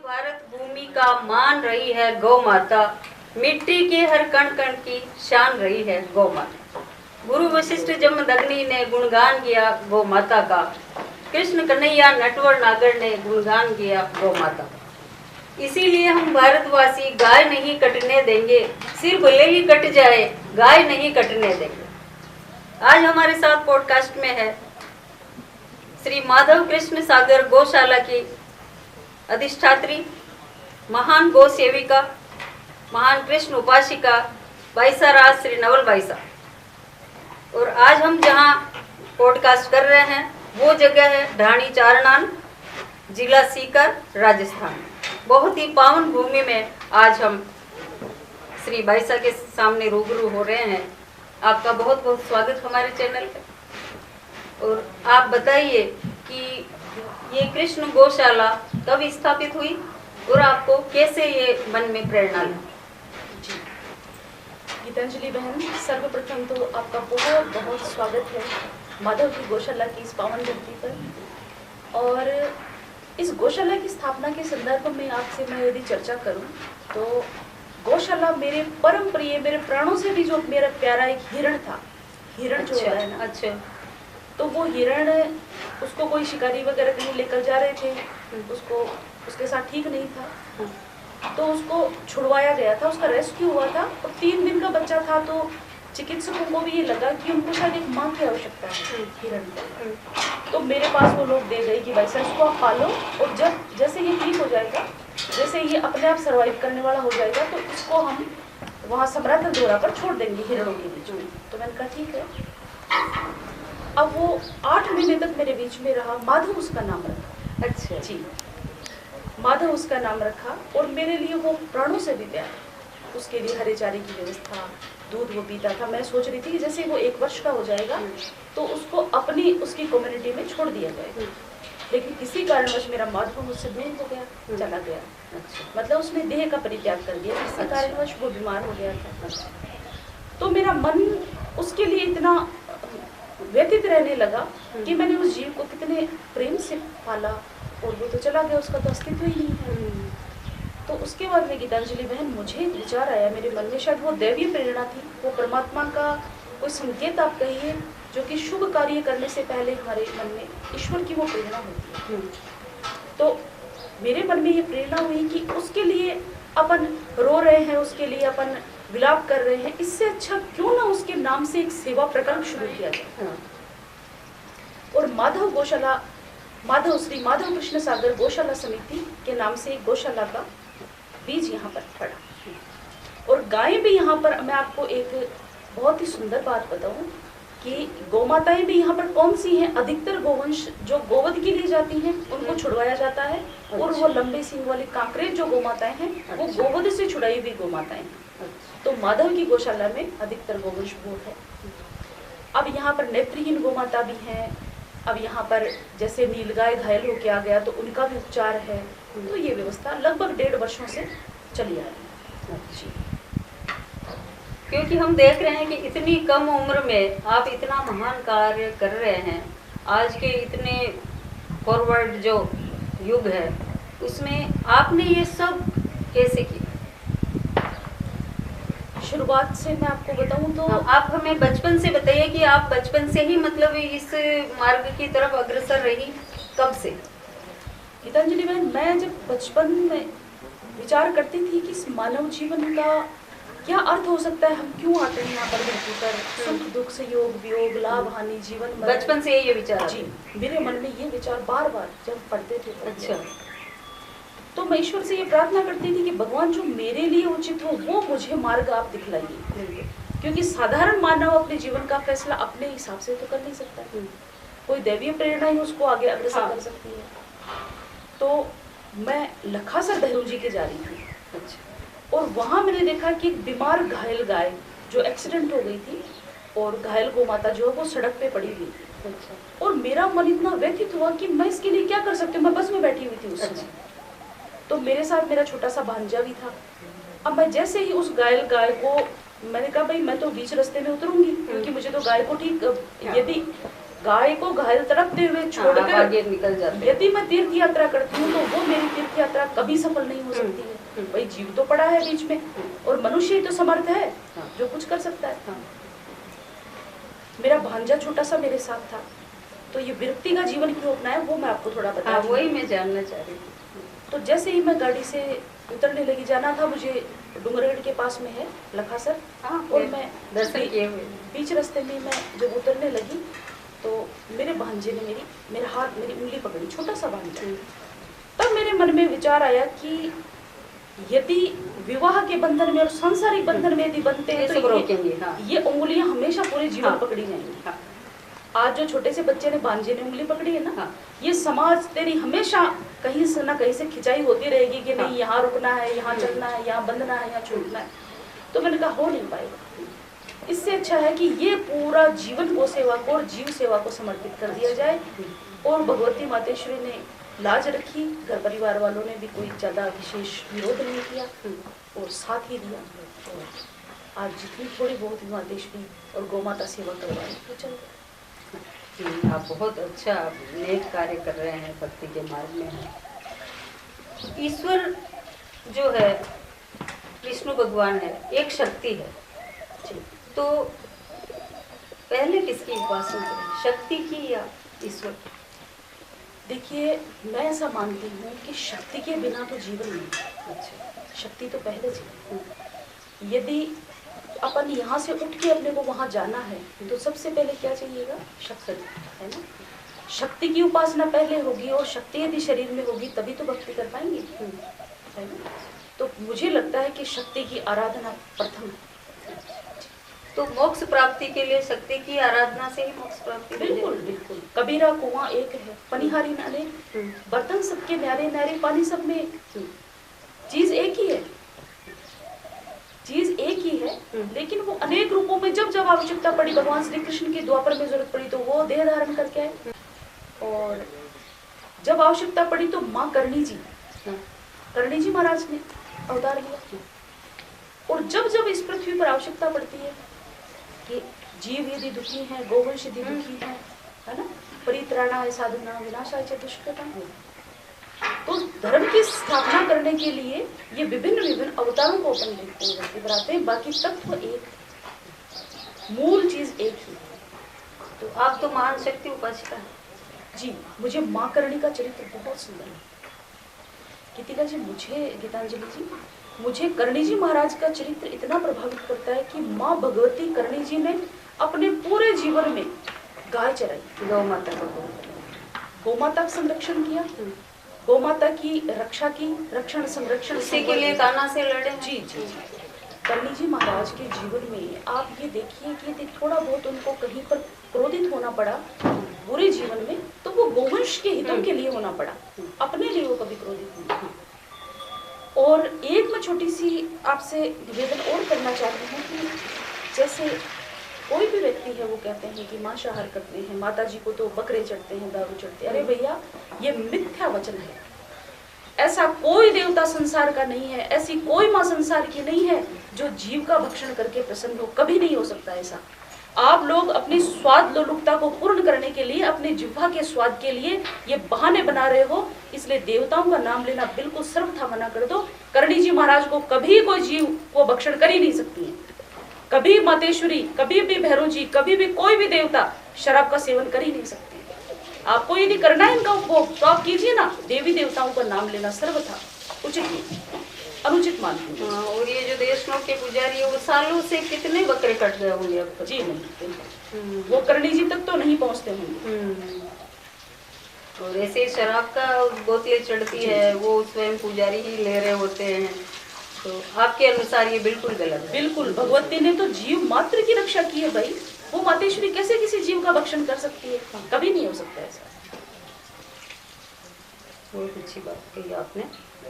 भारत भूमि का मान रही है गौ माता, मिट्टी के हर कण कण की शान रही है गौ माता। गुरु वशिष्ठ जमदग्नि ने गुणगान किया गौ माता का, कृष्ण कन्हैया नटवर नागर ने गुणगान किया गौ माता का। इसीलिए हम भारतवासी गाय नहीं कटने देंगे, सिर भले ही कट जाए गाय नहीं कटने देंगे। आज हमारे साथ पॉडकास्ट में है श्री माधव कृष्ण सागर गौशाला की अधिष्ठात्री, महान गौ सेविका, महान कृष्ण उपासिका बाईसा राज श्री नवल बाईसा। और आज हम जहां पॉडकास्ट कर रहे हैं वो जगह है ढाणी चारनान, जिला सीकर, राजस्थान। बहुत ही पावन भूमि में आज हम श्री बाईसा के सामने रूबरू हो रहे हैं। आपका बहुत बहुत स्वागत हमारे चैनल पे। और आप बताइए कि ये कृष्ण गौशाला कब स्थापित हुई और आपको कैसे ये मन में प्रेरणा ली? गीतांजलि बहन, सर्वप्रथम तो आपका बहुत बहुत स्वागत है माधव की गौशाला की इस पावन धरती पर। और इस गौशाला की स्थापना के संदर्भ में आपसे मैं यदि चर्चा करूं तो गौशाला मेरे परम प्रिय, मेरे प्राणों से भी जो मेरा प्यारा एक हिरण था, हिरण जो होता है ना, अच्छा, तो वो हिरण, उसको कोई शिकारी वगैरह कहीं लेकर जा रहे थे, उसको उसके साथ ठीक नहीं था तो उसको छुड़वाया गया था, उसका रेस्क्यू हुआ था और 3 दिन का बच्चा था। तो चिकित्सकों को भी ये लगा कि उनको शायद एक माँ की आवश्यकता है हिरण को। तो मेरे पास वो लोग दे गए कि भाई सर इसको आप पालो और जब जैसे ये ठीक हो जाएगा, जैसे ये अपने आप सर्वाइव करने वाला हो जाएगा तो इसको हम वहाँ समराथन दोहरा पर छोड़ देंगे हिरणों के बीच में। तो मैंने कहा ठीक है। अब वो 8 महीने तक मेरे बीच में रहा। माधव उसका नाम रखा। अच्छा जी, माधव उसका नाम रखा और मेरे लिए वो प्राणों से भी प्यार। उसके लिए हरे चारे की व्यवस्था, दूध वो पीता था। मैं सोच रही थी कि जैसे वो 1 वर्ष का हो जाएगा तो उसको अपनी उसकी कम्युनिटी में छोड़ दिया जाएगा। लेकिन किसी कारणवश मेरा माधव मुझसे दूर हो गया, चला गया। अच्छा, मतलब उसने देह का परित्याग कर दिया, किसी कारणवश वो बीमार हो गया था। तो मेरा मन उसके लिए इतना व्यतीत रहने लगा कि मैंने उस जीव को कितने प्रेम से पाला और वो तो चला गया, उसका तो अस्तित्व ही नहीं है। तो उसके बाद में गीतांजलि बहन मुझे एक विचार आया मेरे मन में, शायद वो दैवीय प्रेरणा थी, वो परमात्मा का कोई संकेत आप कहिए, जो कि शुभ कार्य करने से पहले हमारे मन में ईश्वर की वो प्रेरणा होती है। तो मेरे मन में ये प्रेरणा हुई कि उसके लिए अपन रो रहे हैं, उसके लिए अपन विलाप कर रहे हैं, इससे अच्छा क्यों ना उसके नाम से एक सेवा प्रकल्प शुरू किया जाए। और माधव गौशाला, माधव श्री माधव कृष्ण सागर गौशाला समिति के नाम से एक गौशाला का बीज यहाँ पर पड़ा। और गाय भी यहाँ पर, मैं आपको एक बहुत ही सुंदर बात बताऊं कि गौमाताएं भी यहाँ पर कौन सी हैं। अधिकतर गोवंश जो गोवध के लिए जाती हैं उनको छुड़वाया जाता है। और वो लंबे सींग वाली कांकरेज जो गौमाताएं हैं वो गोवध से छुड़ाई हुई गौमाताएं हैं। तो माधव की गौशाला में अधिकतर गोवंश वो है। अब यहाँ पर नेत्रहीन गौमाता भी हैं। अब यहाँ पर जैसे नीलगाय घायल होके आ गया तो उनका भी उपचार है। तो ये व्यवस्था लगभग 1.5 वर्षों से चली आ रही है। जी, क्योंकि हम देख रहे हैं कि इतनी कम उम्र में आप इतना महान कार्य कर रहे हैं। आज के इतने फॉरवर्ड जो युग है उसमें आपने ये सब कैसे किया? शुरुआत से मैं आपको बताऊं तो आप हमें बचपन से बताइए कि आप बचपन से ही मतलब इस मार्ग की तरफ अग्रसर रही, कब से? गीतांजलि बहन, मैं जब बचपन में विचार करती थी कि इस मानव जीवन का क्या अर्थ हो सकता है, हम क्यों आते हैं यहाँ पर धरती पर, सुख दुख संयोग वियोग, लाभ हानि, जीवन मरण। बचपन से ये विचार? जी, मेरे मन में ये विचार बार बार जब पढ़ते थे। अच्छा। तो मैं ईश्वर से ये प्रार्थना करती थी कि भगवान जो मेरे लिए उचित हो वो मुझे मार्ग आप दिखलाइए। क्योंकि साधारण मानव अपने जीवन का फैसला अपने हिसाब से तो कर नहीं सकता, कोई दैवीय प्रेरणा ही उसको आगे अग्रसर कर सकती है। तो मैं लखासर दहरू जी के जा रही थी। अच्छा। और वहाँ मैंने देखा कि एक बीमार घायल गाय जो एक्सीडेंट हो गई थी और घायल गौ माता जो है वो सड़क पे पड़ी हुई थी। अच्छा। और मेरा मन इतना व्यथित हुआ कि मैं इसके लिए क्या कर सकती हूँ। मैं बस में बैठी हुई थी उस समय। तो मेरे साथ मेरा छोटा सा भांजा भी था। अब मैं जैसे ही उस घायल गाय को, मैंने कहा भाई मैं तो बीच रास्ते में उतरूंगी क्योंकि मुझे तो गाय को ठीक, यदि गाय को घायल तड़पते हुए हाँ, छोड़कर आगे निकल जाते हैं। यदि मैं तीर्थ यात्रा करती हूँ तो वो मेरी तीर्थ यात्रा कभी सफल नहीं हो सकती है। भाई जीव तो पड़ा है बीच में, और मनुष्य ही तो समर्थ है हाँ। जो कुछ कर सकता है। हाँ। मेरा भांजा छोटा सा मेरे साथ था, तो ये विरक्ति का जीवन क्यों अपनाया वो मैं आपको थोड़ा बता हाँ, रही हूँ। वही मैं जानना चाह रही थी। तो जैसे ही मैं गाड़ी से उतरने लगी, जाना था मुझे डूंगरगढ़ के पास में है लखासर, हाँ, और फिर मैं दर्शन किए हुए। बीच रास्ते में मैं जब उतरने लगी तो मेरे भांजे ने मेरा हाथ, मेरी उंगली पकड़ी, छोटा सा भांजा। तब मेरे मन में विचार आया कि यदि विवाह के बंधन में और सांसारिक बंधन में यदि बनते हैं ये सब तो रोकेंगे। हाँ। ये उंगलियां हमेशा पूरे जीवन हाँ। पकड़ी जाएंगी। हाँ। आज जो छोटे से बच्चे ने, भांजे ने उंगली पकड़ी है ना, हाँ। ये समाज तेरी हमेशा कहीं से ना कहीं से खिंचाई होती रहेगी कि हाँ। नहीं यहाँ रुकना है, यहाँ चलना है, यहाँ बंधना है, यहाँ छूटना है। तो मैंने कहा हो नहीं पाएगा, इससे अच्छा है कि ये पूरा जीवन को सेवा को और जीव सेवा को समर्पित कर दिया जाए। और भगवती मातेश्वरी ने लाज रखी, घर परिवार वालों ने भी कोई ज्यादा विशेष विरोध नहीं किया और साथ ही दिया। और आज जितनी थोड़ी बहुत मातेश्वरी और गौमाता सेवा करवाए तो चल रहा है। आप बहुत अच्छा नेक कार्य कर रहे हैं, भक्ति के मार्ग में हैं। ईश्वर जो है, विष्णु भगवान है, एक शक्ति है। तो पहले किसकी उपासना करें, शक्ति की या ईश्वर की? देखिए, मैं ऐसा मानती हूँ कि शक्ति के बिना तो जीवन नहीं। अच्छा। शक्ति तो पहले चाहिए। यदि अपन यहाँ से उठ के अपने को वहाँ जाना है तो सबसे पहले क्या चाहिएगा, शक्ति, है ना। शक्ति की उपासना पहले होगी, और शक्ति यदि शरीर में होगी तभी तो भक्ति कर पाएंगे, है ना। तो मुझे लगता है कि शक्ति की आराधना प्रथम है। तो मोक्ष प्राप्ति के लिए शक्ति की आराधना से ही मोक्ष प्राप्ति मिल बिल्कुल जाएगी। बिल्कुल। कबीरा कुआं एक है, पनिहारी अनेक, बर्तन सबके न्यारे न्यारे, पानी सब में एक। चीज एक ही है, चीज एक ही है, लेकिन वो अनेक रूपों में जब जब आवश्यकता पड़ी, भगवान श्री कृष्ण की द्वापर में जरूरत पड़ी तो वो देह धारण करके आए, और जब आवश्यकता पड़ी तो माँ करणी जी महाराज ने अवतार लिया। और जब जब इस पृथ्वी पर आवश्यकता पड़ती है कि जीव यदि दुखी है, गोवंश यदि दुखी है ना, परित्राणाय साधुनां विनाशाय च दुष्कृतां, तो धर्म की स्थापना करने के लिए ये विभिन्न विभिन्न अवतारों को अपन देखते हैं, बनाते हैं। बाकी तत्व एक, मूल चीज एक ही। तो आप तो महान शक्ति उपासिका है। जी, मुझे माँ करणी का चरित्र बहुत सुंदर है। गीतिका जी, गीतांजलि जी, मुझे करणी जी महाराज का चरित्र इतना प्रभावित करता है कि माँ भगवती करणी जी ने अपने पूरे जीवन में गाय चराई, गौ माता का संरक्षण किया, गौ माता की रक्षा की, रक्षण संरक्षण उसी के लिए कान्हा से लड़े। जी जी जी। करणी जी महाराज के जीवन में आप ये देखिए कि यदि थोड़ा बहुत उनको कहीं पर क्रोधित होना पड़ा बुरे जीवन में, तो वो गोवंश के हितों के लिए होना पड़ा, अपने लिए वो कभी क्रोधित नहीं। और एक मैं छोटी सी आपसे निवेदन और करना चाहती हूँ कि जैसे कोई भी व्यक्ति है, वो कहते हैं कि मांसाहार करते हैं, माता जी को तो बकरे चढ़ते हैं, दारू चढ़ते हैं। अरे भैया, ये मिथ्या वचन है। ऐसा कोई देवता संसार का नहीं है, ऐसी कोई माँ संसार की नहीं है जो जीव का भक्षण करके प्रसन्न हो, कभी नहीं हो सकता ऐसा। आप लोग अपनी स्वाद लोलुपता को पूर्ण करने के लिए, अपने जिह्वा के स्वाद के लिए ये बहाने बना रहे हो, इसलिए देवताओं का नाम लेना बिल्कुल सर्वथा मना कर दो। करणी जी महाराज को कभी कोई जीव को भक्षण कर ही नहीं सकती है, कभी मातेश्वरी, कभी भी भैरव जी, कभी भी कोई भी देवता शराब का सेवन कर ही नहीं सकते। आपको यदि करना है इनका उपभोग तो आप कीजिए ना, देवी देवताओं का नाम लेना सर्वथा उचित नहीं, अनुचित मानती हूँ। और ये जो देशनों के पुजारी है, वो सालों से कितने बकरे कट गए होंगे अब तक? जी नहीं, वो करणी जी तक तो नहीं पहुँचते होंगे। और ऐसे ही शराब का बोतलें चढ़ती है, वो स्वयं पुजारी ही ले रहे होते हैं, तो आपके अनुसार ये बिल्कुल गलत है। बिल्कुल, भगवती ने तो जीव मात्र की रक्षा की है भाई, वो मातेश्वरी कैसे किसी जीव का भक्षण कर सकती है? कभी नहीं हो सकता ऐसा। बहुत अच्छी बात कही आपने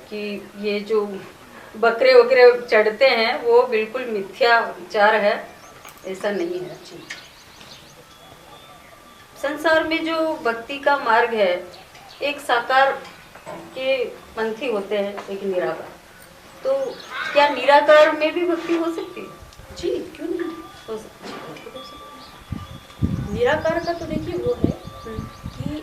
कि ये जो बकरे वकरे चढ़ते हैं वो बिल्कुल मिथ्या विचार है, ऐसा नहीं है। संसार में जो भक्ति का मार्ग है, एक साकार के पंथी होते हैं, एक निराकार। तो क्या निराकार में भी भक्ति हो सकती है? जी, क्यों नहीं हो सकती है। निराकार का तो देखिए वो है कि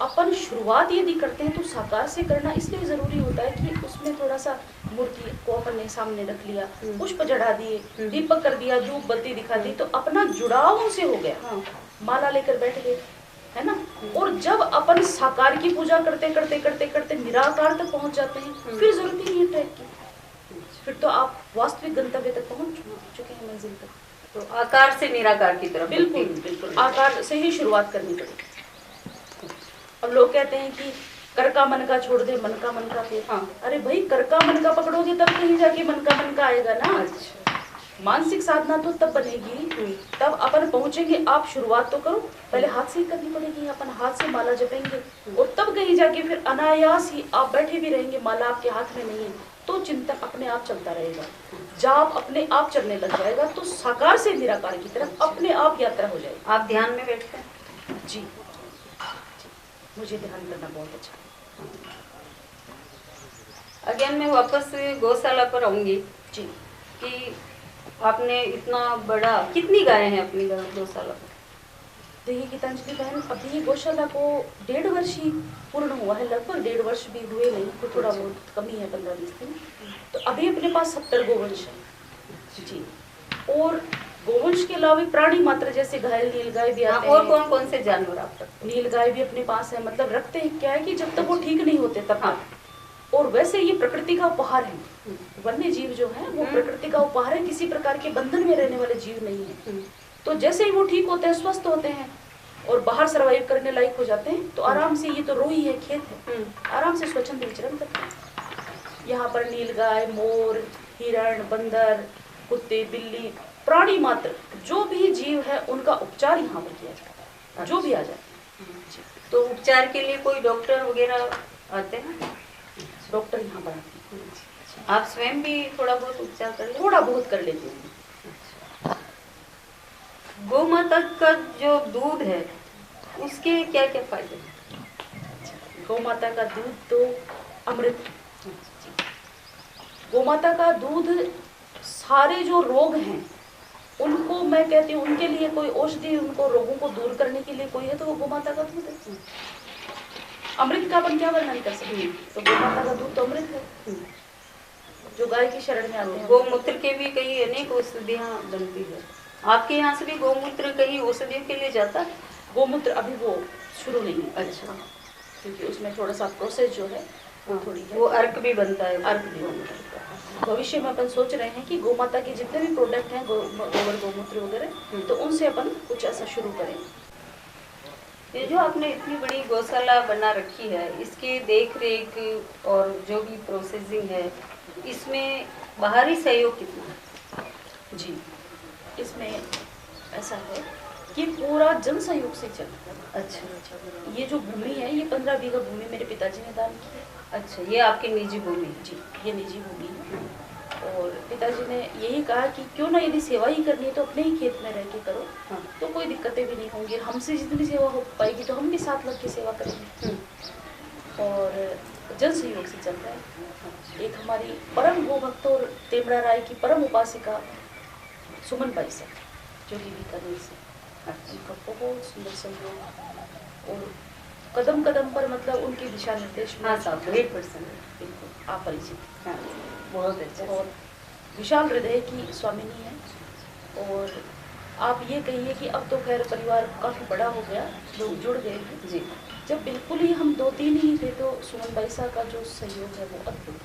अपन शुरुआत यदि करते हैं तो साकार से करना इसलिए जरूरी होता है कि उसमें थोड़ा सा मूर्ति को अपन ने सामने रख लिया, पुष्प चढ़ा दिए, दीपक कर दिया, धूप बत्ती दिखा दी, तो अपना जुड़ाव उनसे हो गया, माला लेकर बैठ गए, है ना। और जब अपन साकार की पूजा करते करते करते करते निराकार तक पहुंच जाते हैं, फिर जरूरत ही नहीं है ट्रैक की, फिर तो आप वास्तविक गंतव्य तक पहुंच चुके हैं, मंजिल तक। तो आकार से निराकार की तरफ बिल्कुल बिल्कुल आकार से ही शुरुआत करनी पड़ेगी। अब लोग कहते हैं कि कर का मन का छोड़ दे, मन का फिर। अरे भाई, कर का मन का पकड़ोगे तब कहीं जाके मन का आएगा ना। अच्छा। मानसिक साधना तो तब बनेगी तब अपन पहुंचेंगे। आप शुरुआत तो करो, पहले हाथ से ही करनी पड़ेगी, अपन हाथ से माला जपेंगे और तब कहीं जाके फिर अनायास ही आप बैठे भी रहेंगे, माला आपके हाथ में नहीं है तो चिंतन अपने आप चलता रहेगा। जब अपने आप चलने लग जाएगा तो साकार से निराकार की तरफ अपने आप यात्रा हो जाएगी। आप ध्यान में बैठते हैं? जी, मुझे ध्यान करना बहुत अच्छा। अगेन मैं वापस गौशाला पर आऊंगी जी, कि आपने इतना बड़ा, कितनी गायें हैं अपनी गौशाला पर? देखिए गीतांजलि बहन, अभी गौशाला को 1.5 वर्ष ही पूर्ण हुआ है, लगभग 1.5 वर्ष भी हुए नहीं, तो थोड़ा बहुत कमी है, 15-20 दिन। तो अभी अपने पास 70 गोवंश है जी। और गोवंश के अलावा प्राणी मात्र जैसे घायल नीलगाय भी आते हैं। और कौन कौन से जानवर आप रखते हैं? नीलगाय भी अपने पास है, मतलब रखते हैं क्या है कि जब तक वो ठीक नहीं होते तब तक। और वैसे ये प्रकृति का उपहार है, वन्य जीव जो है वो प्रकृति का उपहार है, किसी प्रकार के बंधन में रहने वाले जीव नहीं है। तो जैसे ही वो ठीक होते हैं, स्वस्थ होते हैं और बाहर सर्वाइव करने लायक हो जाते हैं, तो आराम से, ये तो रोई है, खेत है, आराम से स्वच्छंद विचरण करते हैं। यहाँ पर नीलगाय, मोर, हिरण, बंदर, कुत्ते, बिल्ली, प्राणी मात्र जो भी जीव है उनका उपचार यहाँ पर किया जाता है, जो भी आ जाए। तो उपचार के लिए कोई डॉक्टर वगैरह आते हैं? डॉक्टर यहाँ पर आते हैं। आप स्वयं भी थोड़ा बहुत उपचार कर लेते? थोड़ा बहुत कर लेते हैं। गौ माता का जो दूध है उसके क्या क्या फायदे हैं? गौ माता का दूध तो अमृत। गौ माता का दूध सारे जो रोग हैं उनको, मैं कहती हूँ, उनके लिए कोई औषधि, उनको रोगों को दूर करने के लिए कोई है तो वो गौ माता का दूध है। अमृत का अपन क्या वर्णन कर सकते हैं? तो गौ माता का दूध तो अमृत है जो गाय की शरण में आते हैं। गौमूत्र के भी कई अनेक औषधियाँ बनती है, आपके यहाँ से भी गौमूत्र कहीं औषधियों के लिए जाता है? गौमूत्र अभी वो शुरू नहीं है। अच्छा, क्योंकि उसमें थोड़ा सा प्रोसेस जो है वो थोड़ी है। वो अर्क भी बनता है? अर्क भी बनता है। भविष्य में अपन सोच रहे हैं कि गौ माता के जितने भी प्रोडक्ट हैं, गोबर, गौमूत्र वगैरह, तो उनसे अपन कुछ ऐसा शुरू करें। ये जो आपने इतनी बड़ी गौशाला बना रखी है, इसकी देख रेख और जो भी प्रोसेसिंग है, इसमें बाहरी सहयोग कितना है? जी, इसमें ऐसा है कि पूरा जन सहयोग से चलता है। अच्छा, ये जो भूमि है, ये 15 बीघा भूमि मेरे पिताजी ने दान की है। अच्छा, ये आपकी निजी भूमि है? जी, ये निजी भूमि है। और पिताजी ने यही कहा कि क्यों ना, यदि सेवा ही करनी है तो अपने ही खेत में रह के करो, तो कोई दिक्कतें भी नहीं होंगी, हमसे जितनी सेवा हो पाएगी तो हम भी साथ लग के सेवा करेंगे। और जन सहयोग से चलता है। एक हमारी परम गो भक्त और तेमड़ा राय की परम उपासिका सुमन बाई सर, जो कि बीकानेर से, उनका बहुत सुंदर सहयोग और कदम कदम पर, मतलब उनके दिशा निर्देश में। हाँ साहब, ग्रेट पर्सन, बिल्कुल आप परिचित। हाँ, बहुत अच्छा। और विशाल हृदय की स्वामिनी है। और आप ये कहिए कि अब तो खैर परिवार काफ़ी बड़ा हो गया, लोग जुड़ गए हैं जी। जब बिल्कुल ही हम 2-3 ही थे तो सुमन बाईसा का जो सहयोग है वो अद्भुत।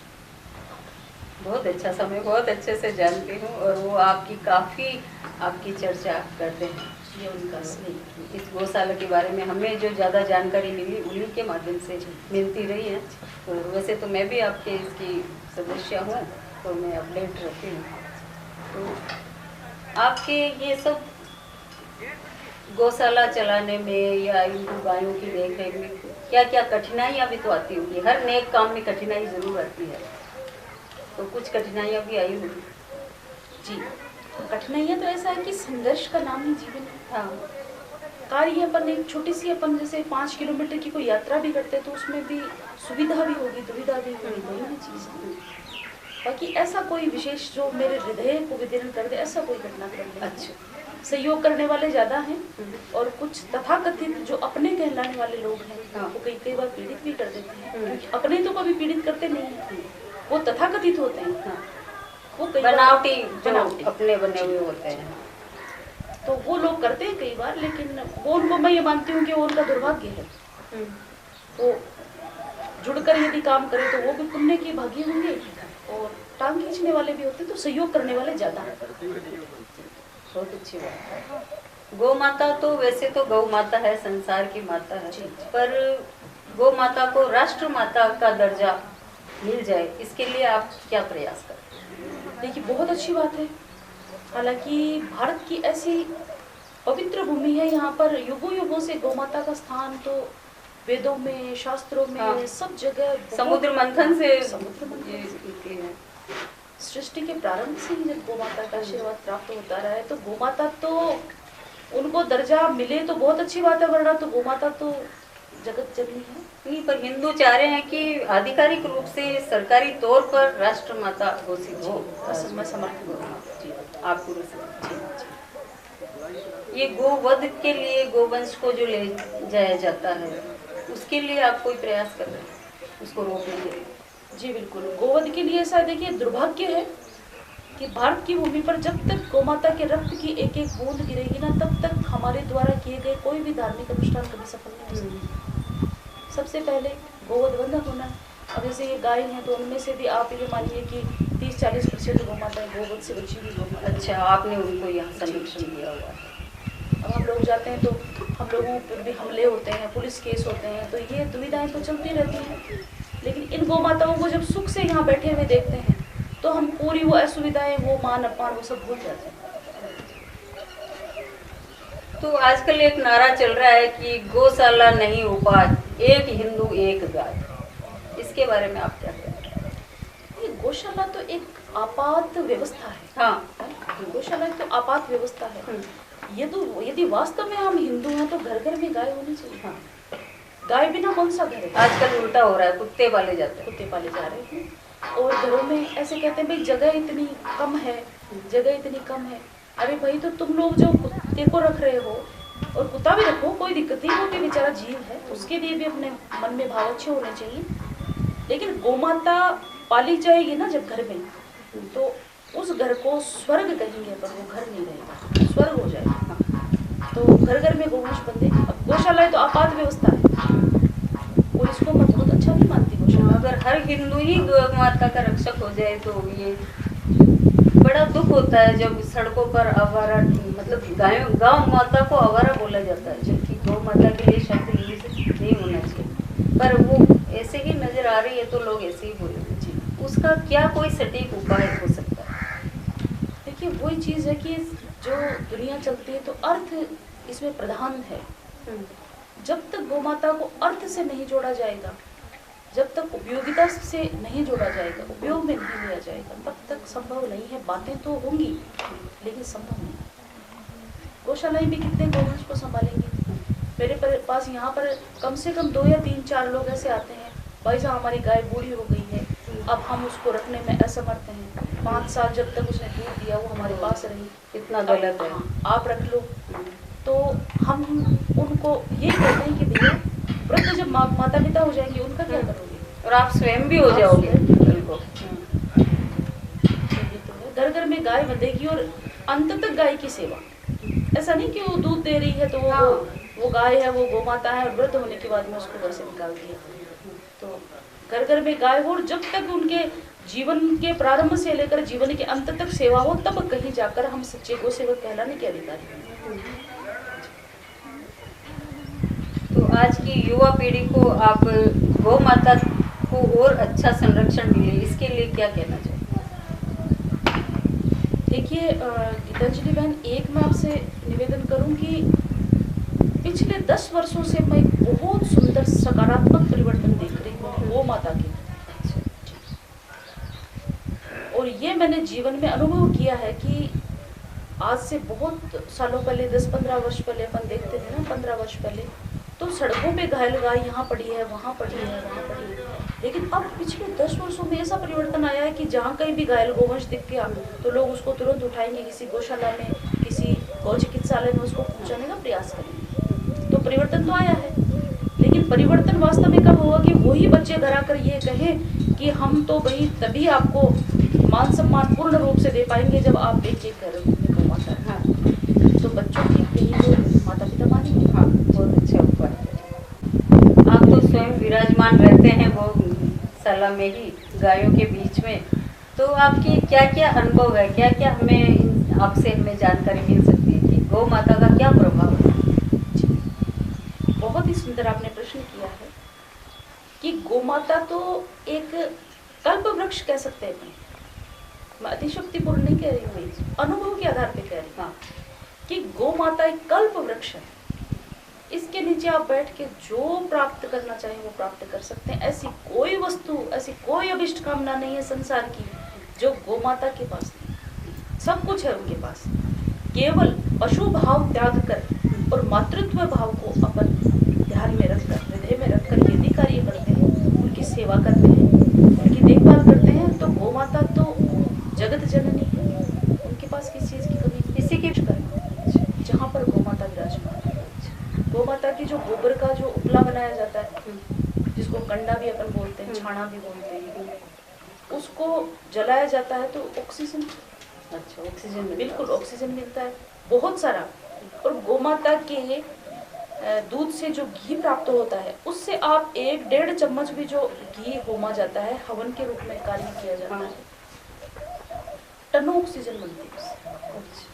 बहुत अच्छा समय, बहुत अच्छे से जानती हूँ, और वो आपकी काफ़ी आपकी चर्चा करते हैं। ये उनका स्नेह। इस गौशाला के बारे में हमें जो ज़्यादा जानकारी मिली उन्हीं के माध्यम से मिलती रही है। तो वैसे तो मैं भी आपके इसकी सदस्य हूँ, तो मैं अपडेट रहती हूँ। तो आपके ये सब गौशाला चलाने में या इनको गायों की देख रेख में क्या क्या कठिनाइयाँ भी तो आती होंगी? हर नेक काम में कठिनाई ज़रूर आती है, तो कुछ कठिनाइयाँ भी आई होंगी? जी, कठिनाइयाँ तो ऐसा है कि संघर्ष का नाम ही जीवन है। हाँ, कार्य अपन एक छोटी सी, अपन जैसे 5 किलोमीटर की कोई यात्रा भी करते हैं तो उसमें भी सुविधा भी होगी, दुविधा भी होगी, वही चीज़ है। बाकी ऐसा कोई विशेष जो मेरे हृदय को विदीर्ण कर दे, ऐसा कोई घटनाक्रम नहीं। अच्छा, सहयोग करने वाले ज्यादा हैं और कुछ तथाकथित जो अपने कहलाने वाले लोग हैं हाँ। वो कई कई बार पीड़ित भी कर देते हैं, हम्म। क्योंकि अपने तो कभी पीड़ित करते नहीं हैं, वो तथाकथित होते हैं, हाँ। वो कई बार बनावटी जो बनावटी। अपने बने हुए होते हैं। तो वो लोग करते हैं कई बार, लेकिन वो उनको मैं ये मानती हूँ कि वो उनका दुर्भाग्य है। वो जुड़कर यदि काम करे तो वो भी पुण्य की भागी होंगे, और टांग खींचने वाले भी होते हैं, तो सहयोग करने वाले ज्यादा हैं। बहुत अच्छी बात है। गौ माता तो वैसे तो गौ माता है, संसार की माता है, जी। पर गौ माता को राष्ट्र माता का दर्जा मिल जाए, इसके लिए आप क्या प्रयास करते हैं? देखिए, बहुत अच्छी बात है। हालांकि भारत की ऐसी पवित्र भूमि है, यहाँ पर युगों युगों से गौ माता का स्थान तो वेदों में, शास्त्रों में, हाँ। सब जगह बहुत- समुद्र मंथन से समुद्र मंथन ये से। निकली है। सृष्टि के प्रारंभ से ही जब गौ माता का आशीर्वाद प्राप्त होता रहा है, तो गौ माता तो उनको दर्जा मिले तो बहुत अच्छी बात है, वरना तो गौ माता तो जगत जननी है। नहीं, पर हिंदू चाह रहे हैं कि आधिकारिक रूप से सरकारी तौर पर राष्ट्र माता घोषित हो। मैं समर्थन करूँगा। जी, आप पूरे समझ। ये गोवध के लिए, गोवंश को जो ले जाया जाता है, उसके लिए आप कोई प्रयास कर रहे हैं उसको रोकने के लिए? जी बिल्कुल। गोवध के लिए ऐसा देखिए दुर्भाग्य है कि भारत की भूमि पर जब तक गोमाता के रक्त की एक एक बूंद गिरेगी ना, तब तक हमारे द्वारा किए गए कोई भी धार्मिक अनुष्ठान कभी सफल नहीं हो सकता। सबसे पहले गोवध बंधन होना। अब जैसे ये गाय हैं, तो उनमें से भी आप ये मानिए कि 30-40% गोमाताएं गोवध से बची हुई गोमाता। अच्छा, आपने उनको यहाँ संरक्षण दिया हुआ है। अब हम लोग जाते हैं तो हम लोगों पर भी हमले होते हैं, पुलिस केस होते हैं, तो ये दुविधाएं तो चलती रहती हैं। लेकिन इन गौ माताओं को जब सुख से यहाँ बैठे हुए देखते हैं, तो हम पूरी वो असुविधाएं, वो मान अपमान, वो सब भूल जाते हैं। तो आजकल एक नारा चल रहा है कि गौशाला नहीं उपाय, एक हिंदू एक गाय। इसके बारे में आप क्या कहते हैं? ये गौशाला तो एक आपात व्यवस्था है। हाँ। गौशाला तो आपात व्यवस्था है। यदि वास्तव में हम हिंदू हैं तो घर घर में गाय होनी चाहिए। हाँ। गाय बिना कौन सा घर है? आजकल उल्टा हो रहा है, कुत्ते पाले जाते हैं। कुत्ते पाले जा रहे हैं, और घरों में ऐसे कहते हैं भाई जगह इतनी कम है, जगह इतनी कम है। अरे भाई, तो तुम लोग जो कुत्ते को रख रहे हो, और कुत्ता भी रखो, कोई दिक्कत नहीं, वो भी बेचारा जीव है, उसके लिए भी अपने मन में भाव अच्छे होने चाहिए। लेकिन गोमाता पाली जाएगी ना जब घर में, तो उस घर को स्वर्ग कहेंगे, पर वो घर नहीं रहेगा, स्वर्ग हो जाएगा। तो घर घर में गोवंश बंधे। अब गौशाला तो आपात व्यवस्था है, और इसको मैं बहुत अच्छा नहीं मानती गौशाला। अगर हर हिंदू ही गौ माता का रक्षक हो जाए तो ये बड़ा दुख होता है जब सड़कों पर आवारा, मतलब गांव माता को आवारा बोला जाता है, जबकि गौ माता के लिए शब्द यूज नहीं होना चाहिए, पर वो ऐसे ही नजर आ रही है तो लोग ऐसे ही बोलेंगे। जी, उसका क्या कोई सटीक उपाय हो सकता है? देखिए, वही चीज़ है कि जो दुनिया चलती है तो अर्थ इसमें प्रधान है। जब तक गोमाता को अर्थ से नहीं जोड़ा जाएगा, जब तक उपयोगिता से नहीं जोड़ा जाएगा, उपयोग में नहीं लिया जाएगा, तब तक संभव नहीं है। बातें तो होंगी लेकिन संभव नहीं। गौशालाएं भी कितने गोवंश को संभालेंगी? मेरे पास यहाँ पर कम से कम 2 या 3-4 लोग ऐसे आते हैं, भाई साहब हमारी गाय बूढ़ी हो गई है, अब हम उसको रखने में असमर्थ हैं, 5 साल जब तक उसने दूध दिया वो हमारे पास रही, इतना गलत है, आप रख लो। तो हम उनको ये कहते हैं कि भैया, वृद्ध जब माता पिता हो जाएंगे उनका क्या करोगे, और आप स्वयं भी हो जाओगे। बिल्कुल। घर घर में गाय बंधेगी, और अंत तक गाय की सेवा। ऐसा नहीं कि वो दूध दे रही है तो वो गाय है, वो गौ माता है, और वृद्ध होने के बाद में उसको घर से निकाल दिया। तो घर घर में गाय हो, और जब तक उनके जीवन के प्रारंभ से लेकर जीवन के अंत तक सेवा हो, तब कहीं जाकर हम सच्चे गौ सेवक कहलाने के अधिकारी हैं। तो आज की युवा पीढ़ी को आप गौ माता को और अच्छा संरक्षण मिले, इसके लिए क्या कहना चाहिए? देखिए गीतांजलि बहन, एक मैं आपसे निवेदन करूं कि पिछले 10 वर्षों से मैं एक बहुत सुंदर सकारात्मक परिवर्तन देख रही हूँ गौ माता के। और ये मैंने जीवन में अनुभव किया है कि आज से बहुत सालों पहले, 10-15 वर्ष पहले अपन देखते थे ना, 15 वर्ष पहले, तो सड़कों पे घायल गाय यहाँ पड़ी है, वहाँ पड़ी है, वहाँ पड़ी है। लेकिन अब पिछले 10 वर्षों में ऐसा परिवर्तन आया है कि जहाँ कहीं भी घायल गोवंश दिख गया तो लोग उसको तुरंत उठाएंगे, किसी गौशाला में, किसी गौ चिकित्सालय में उसको पहुंचाने का प्रयास करेंगे। तो परिवर्तन तो आया है, लेकिन परिवर्तन वास्तव में कब होगा कि वही बच्चे घर आकर ये कहें कि हम तो भाई तभी आपको मान सम्मान पूर्ण रूप से दे पाएंगे जब आप एक घर में गौ माता है। हाँ तो बच्चों की कहीं तो माता पिता मानेंगे। हाँ, बहुत अच्छा उपाय है। आप तो स्वयं विराजमान रहते हैं गौशाला में ही, गायों के बीच में, तो आपकी क्या क्या अनुभव है, क्या क्या आपसे हमें जानकारी मिल सकती है कि गौ माता का क्या प्रभाव है? बहुत ही सुंदर आपने प्रश्न किया है कि गौ माता तो एक कल्प वृक्ष कह सकते हैं। मैं अतिशक्तिपूर्ण नहीं कह रही हूँ, अनुभव के आधार पे कह रही हूँ कि गौ माता एक कल्प वृक्ष है। इसके नीचे आप बैठ के जो प्राप्त करना चाहें वो प्राप्त कर सकते हैं। ऐसी कोई वस्तु, ऐसी कोई अभिष्ट कामना नहीं है संसार की जो गौ माता के पास नहीं। सब कुछ है उनके पास। केवल पशु भाव त्याग कर और मातृत्व भाव को अपन ध्यान में रखकर, हृदय में रखकर यदि कार्य करते हैं, उनकी सेवा करते हैं, उनकी देखभाल करते हैं, तो गौ माता तो जगत जननी है। उनके पास किसी चीज की कमी नहीं। इसी के जहाँ पर गौ माता विराजमान है, गौ माता की जो गोबर का जो उपला बनाया जाता है, जिसको कंडा भी अपन बोलते हैं, छाना भी बोलते हैं, उसको जलाया जाता है तो ऑक्सीजन, अच्छा, ऑक्सीजन बिल्कुल ऑक्सीजन मिलता है बहुत सारा। और गौ माता के दूध से जो घी प्राप्त होता है, उससे आप 1-1.5 चम्मच भी जो घी होमा जाता है, हवन के रूप में कार्य किया जाता है, टनों ऑक्सीजन बनती है उससे।